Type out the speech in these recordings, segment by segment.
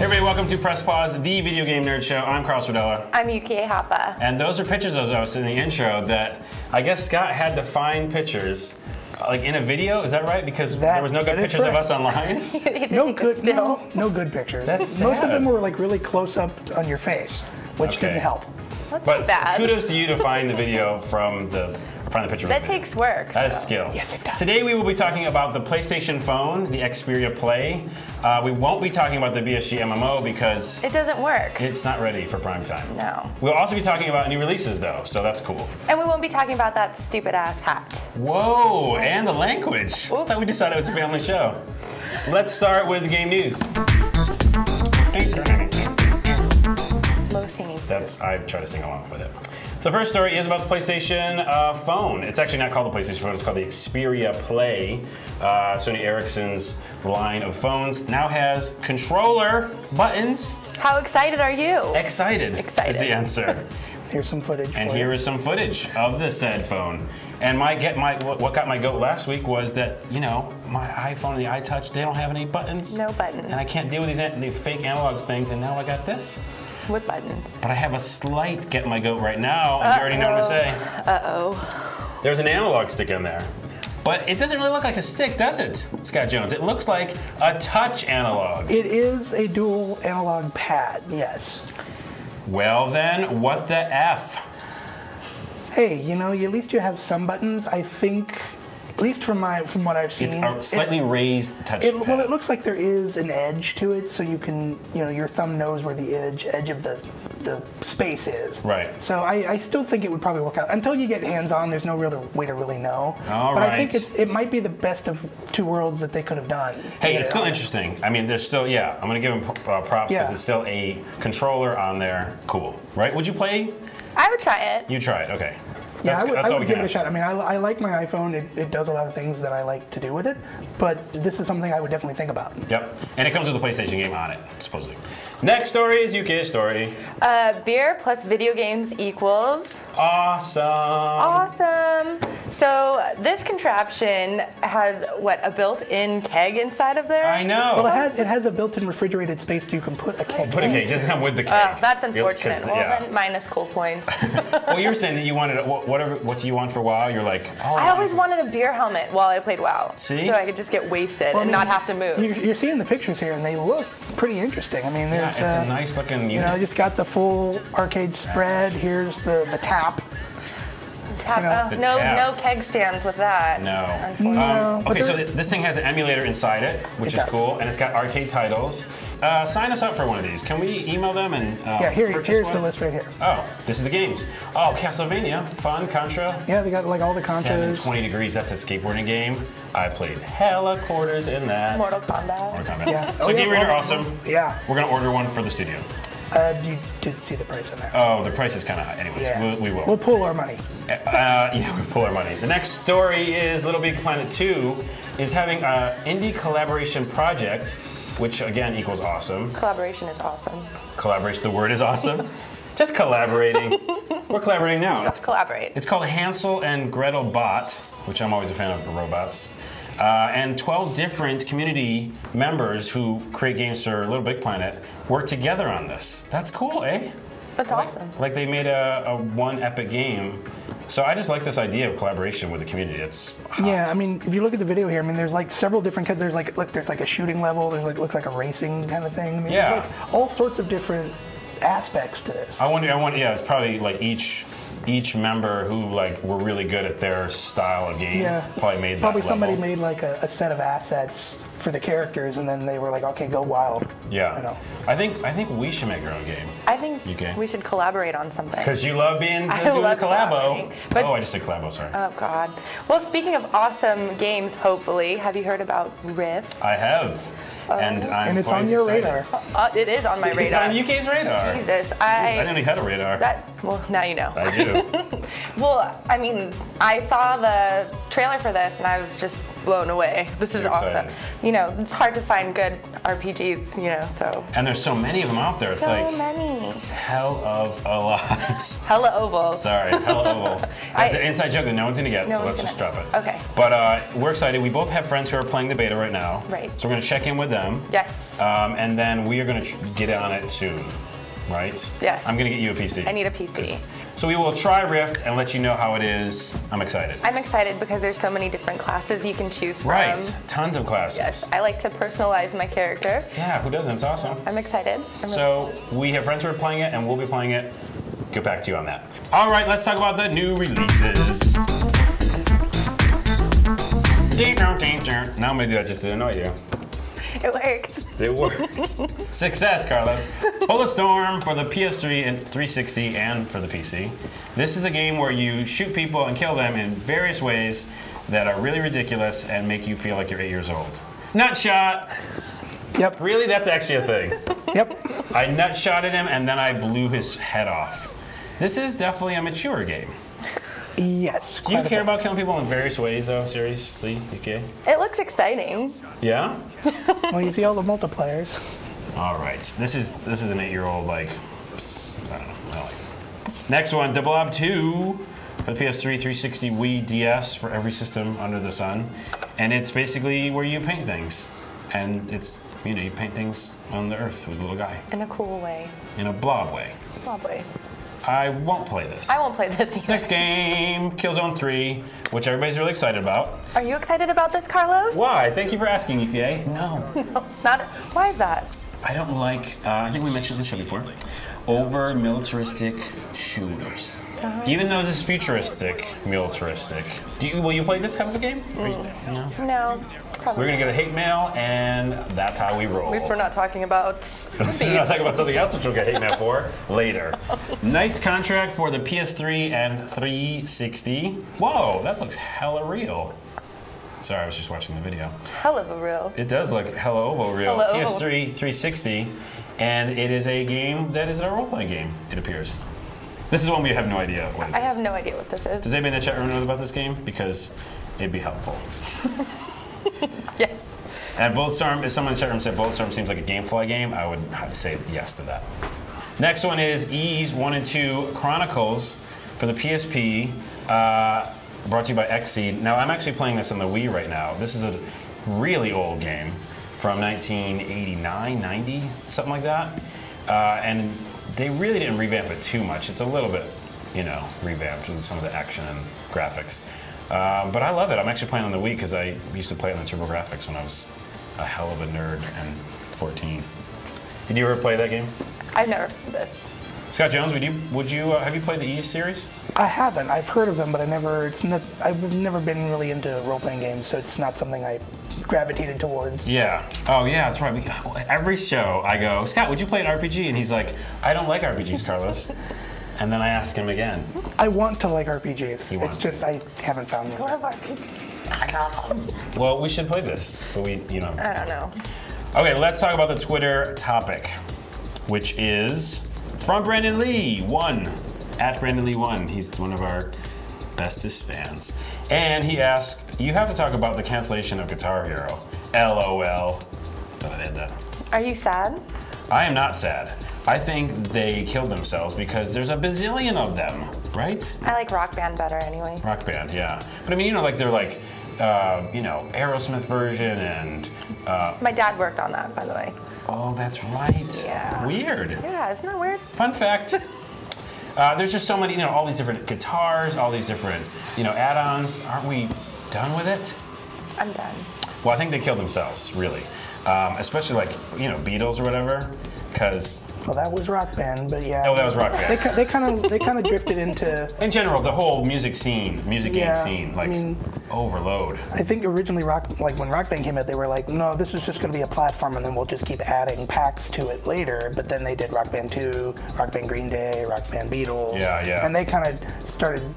everybody, welcome to Press Pause, the video game nerd show. I'm Rodela. I'm Yukie, Hapa. And those are pictures of us in the intro that I guess Scott had to find pictures like in a video, is that right? Because there was no good pictures of us online? No good pictures. That's most of sad. them were like really close up on your face, which didn't help. That's But not bad. kudos to you to find the video from the picture. That takes work. That is skill. Yes, it does. Today we will be talking about the PlayStation phone, the Xperia Play. We won't be talking about the BSG MMO because it doesn't work. It's not ready for prime time. No. We'll also be talking about new releases though, so that's cool. And we won't be talking about that stupid ass hat. Whoa, and the language. I thought we decided it was a family show. Let's start with the game news. I try to sing along with it. So first story is about the PlayStation phone. It's actually not called the PlayStation phone, it's called the Xperia Play. Sony Ericsson's line of phones now has controller buttons. How excited are you? Excited is the answer. Here's some footage. And here is some footage of the said phone. And what got my goat last week was that, you know, my iPhone and the iTouch, they don't have any buttons. No buttons. And I can't deal with these fake analog things, and now I got this. With buttons. But I have a slight get my goat right now, and you already know what to say. Uh-oh. There's an analog stick in there. But it doesn't really look like a stick, does it, Scott Jones? It looks like a touch analog. It is a dual analog pad, yes. Well then, what the F? Hey, you know, at least you have some buttons. I think, at least from what I've seen, It's a slightly raised touch pad. Well, it looks like there is an edge to it, so you can, you know, your thumb knows where the edge of the space is. Right. So I still think it would probably work out. Until you get hands-on, there's no real way to really know. But I think it might be the best of two worlds that they could have done. Hey, it's still interesting. I mean, there's still, I'm going to give them props because it's still a controller on there. Cool. Right? Would you play? I would try it. You try it, okay. Yeah, That's I would give it a shot. I mean, I like my iPhone. It does a lot of things that I like to do with it, but this is something I would definitely think about. Yep, and it comes with a PlayStation game on it, supposedly. Next story is Yukie's story. Beer plus video games equals... Awesome. Awesome. So this contraption has, what, a built-in keg inside of there? I know. Well, it has a built-in refrigerated space so you can put a keg. Put a keg. It doesn't come with the keg. That's unfortunate. Then minus cool points. Well, you were saying that you wanted what do you want for WoW? You're like, oh. I always wanted a beer helmet while I played WoW. See? So I could just get wasted and not have to move. You're seeing the pictures here, and they look pretty interesting. I mean, there's it's a nice looking unit. You know, it's got the full arcade spread. Here's the tap. No keg stands with that. No. Okay, so this thing has an emulator inside it, which is cool, and it's got arcade titles. Sign us up for one of these. Can we email them and here's the list right here. Oh, this is the games. Oh, Castlevania, fun, Contra. Yeah, they got like all the Contras. 720 Degrees, that's a skateboarding game. I played hella quarters in that. Mortal Kombat. Yeah. So Game Reader, awesome. Yeah. We're gonna order one for the studio. You did see the price on that. Oh, the price is kind of high. Anyways, yeah. we will. We'll pull our money. We'll pull our money. The next story is Little Big Planet 2 is having an indie collaboration project, which again equals awesome. Collaboration is awesome. Collaboration, the word is awesome. Just collaborating. We're collaborating now. Let's collaborate. It's called Hansel and Gretel Bot, which I'm always a fan of robots. And 12 different community members who create games for Little Big Planet work together on this. That's cool, eh? That's awesome. Like they made a one epic game. So I just like this idea of collaboration with the community. It's hot. Yeah, I mean, if you look at the video here, I mean, there's like several different. There's like there's like a shooting level. There's like looks like a racing kind of thing. I mean, yeah. There's like all sorts of different aspects to this. I wonder. Yeah, it's probably like each member who like were really good at their style of game. Yeah. Probably made that Probably somebody level. made like a set of assets for the characters, and then they were like, okay, go wild. Yeah. You know? I think we should make our own game. I think Yukie. we should collaborate on something. Because you love doing the collabo. Oh, I just said collabo, sorry. Oh, God. Well, speaking of awesome games, hopefully, have you heard about Rift? I have. And I'm it's quite on your excited. radar. It is on my radar. It's on Yukie's radar. Jesus, I didn't know he had a radar. Well, now you know. I do. Well, I mean, I saw the trailer for this, and I was just blown away. This is You're awesome. excited. You know, it's hard to find good RPGs, you know, so. And there's so many of them out there. It's So like many. hell of a lot. Hella oval. Sorry, hella oval. That's an inside joke that no one's gonna get, No so one's let's just gonna- drop it. Okay. But we're excited. We both have friends who are playing the beta right now. Right. So we're gonna check in with them. Yes. And then we are gonna get on it soon, right? Yes. I'm gonna get you a PC. I need a PC. So we will try Rift and let you know how it is. I'm excited. I'm excited because there's so many different classes you can choose from. Right, tons of classes. Yes, I like to personalize my character. Yeah, who doesn't? It's awesome. I'm excited. So we have friends who are playing it, and we'll be playing it. Get back to you on that. All right, let's talk about the new releases. Now I'm gonna do that just to annoy you. It works. It worked. Success, Carlos. Bulletstorm for the PS3 and 360 and for the PC. This is a game where you shoot people and kill them in various ways that are really ridiculous and make you feel like you're 8 years old. Nutshot. Yep. Really? That's actually a thing. Yep. I nutshotted him and then I blew his head off. This is definitely a mature game. Yes. Do you quite a care bit. about killing people in various ways, though? Seriously, Yukie? It looks exciting. Yeah. Well, you see all the multipliers. All right. This is an 8-year-old like I don't know. I like it. Next one, Double Ob 2 for the PS3, 360, Wii, DS for every system under the sun, and it's basically where you paint things, and it's you paint things on the earth with a little guy In a cool way. in a blob way. Probably. I won't play this. I won't play this either. Next game, Killzone 3, which everybody's really excited about. Are you excited about this, Carlos? Why? Thank you for asking, Yukie. No. Not. Why is that? I don't like, I think we mentioned it on the show before, over militaristic shooters. Even though this is futuristic, militaristic. Will you play this kind of a game? No. No. Probably. We're gonna get a hate mail, and that's how we roll. At least we're not talking about. We're not talking about something else, which we'll get hate mail for later. Knight's Contract for the PS3 and 360. Whoa, that looks hella real. Sorry, I was just watching the video. Hell of a real. It does look hella oval real. Hella oval. PS3 360, and it is a game that is a role-playing game, it appears. This is one we have no idea what it is. I have no idea what this is. Does anybody in the chat room know about this game? Because it'd be helpful. Yes. And Bulletstorm, if someone in the chat room said Bulletstorm seems like a Gamefly game, I would say yes to that. Next one is Ys 1 and 2 Chronicles for the PSP, brought to you by Xseed. Now, I'm actually playing this on the Wii right now. This is a really old game from 1989, 90, something like that. And they really didn't revamp it too much. It's a little bit, revamped with some of the action and graphics. But I love it. I'm actually playing on the Wii because I used to play it on the TurboGrafx when I was a hell of a nerd and 14. Did you ever play that game? I've never played this. Scott Jones, have you played the Ys series? I haven't. I've heard of them, but I've never been really into role-playing games, so it's not something I gravitated towards. Yeah. Oh, yeah, that's right. Every show I go, Scott, would you play an RPG? And he's like, I don't like RPGs, Carlos. And then I ask him again. I want to like RPGs. He wants It's just I haven't found I one. love RPG. Well, we should play this, but we. I don't know. Okay, let's talk about the Twitter topic, which is from Brandon Lee 1 at Brandon Lee 1. He's one of our bestest fans, and he asked, "You have to talk about the cancellation of Guitar Hero." LOL. Thought I'd add that. Are you sad? I am not sad. I think they killed themselves because there's a bazillion of them, right? I like Rock Band better anyway. Rock Band, yeah. But I mean, they're like, Aerosmith version and. My dad worked on that, by the way. Oh, that's right. Yeah. Weird. Yeah, isn't that weird? Fun fact. There's just so many, all these different guitars, all these different, add-ons. Aren't we done with it? I'm done. Well, I think they killed themselves, really. Especially like, Beatles or whatever, because. Well, that was Rock Band, but yeah. Oh, that was Rock Band. They kind of drifted into. In general, the whole music game Yeah, scene, like I mean, overload. I think originally when Rock Band came out, they were like, no, this is just going to be a platform, and then we'll just keep adding packs to it later. But then they did Rock Band 2, Rock Band Green Day, Rock Band Beatles. Yeah. And they kind of started,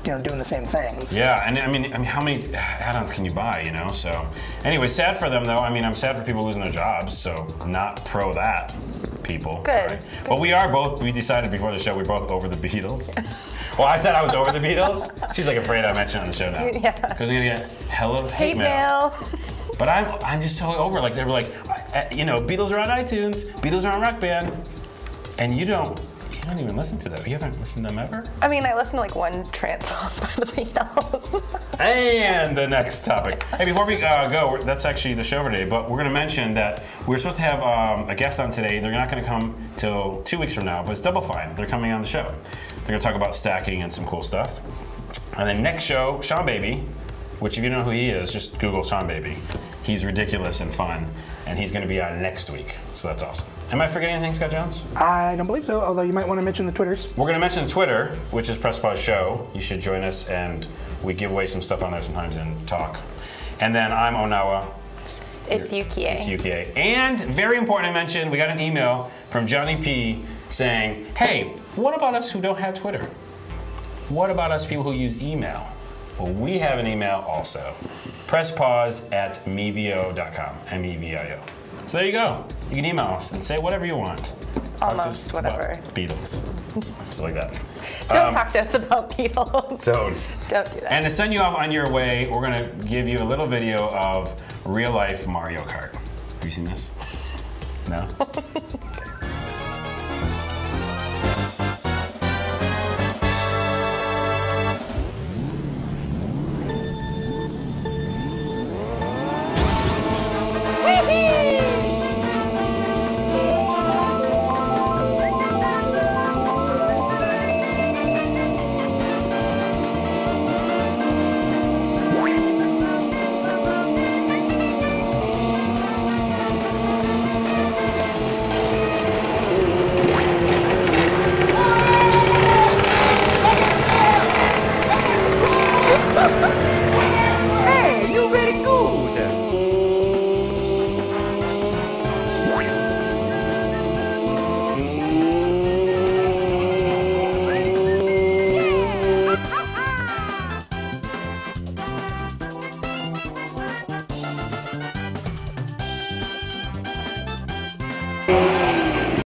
doing the same things. Yeah, and I mean, how many add-ons can you buy, So, anyway, sad for them though. I mean, I'm sad for people losing their jobs, so not pro that. people. Good. Sorry. But we decided before the show we're both over the Beatles. Well, I said I was over the Beatles. She's like afraid I mention it on the show now. Yeah. Because we're gonna get hell of hate Hate mail. mail. But I'm just so over. Like they were like, you know, Beatles are on iTunes, Beatles are on Rock Band, and you don't even listen to them. You haven't listened to them ever? I mean, I listened to like one trance song by the Beatles. And the next topic. Hey, before we go, that's actually the show for today, but we're going to mention that we're supposed to have a guest on today. They're not going to come till 2 weeks from now, but it's Double Fine. They're coming on the show. They're going to talk about stacking and some cool stuff. And then next show, Sean Baby, which if you don't know who he is, just Google Sean Baby. He's ridiculous and fun, and he's going to be on next week, so that's awesome. Am I forgetting anything, Scott Jones? I don't believe so, although you might want to mention the Twitters. We're going to mention Twitter, which is Press Pause Show. You should join us, and we give away some stuff on there sometimes and talk. And then I'm Onawa. It's Yukie. It's Yukie. And very important to mention, we got an email from Johnny P saying, hey, what about us who don't have Twitter? What about us people who use email? Well, we have an email also. presspause@mevio.com, M-E-V-I-O. So there you go. You can email us and say whatever you want. Almost whatever. Beatles. Just like that. Don't talk to us about Beatles. Don't. Don't do that. And to send you off on your way, we're going to give you a little video of real life Mario Kart. Have you seen this? No? Okay.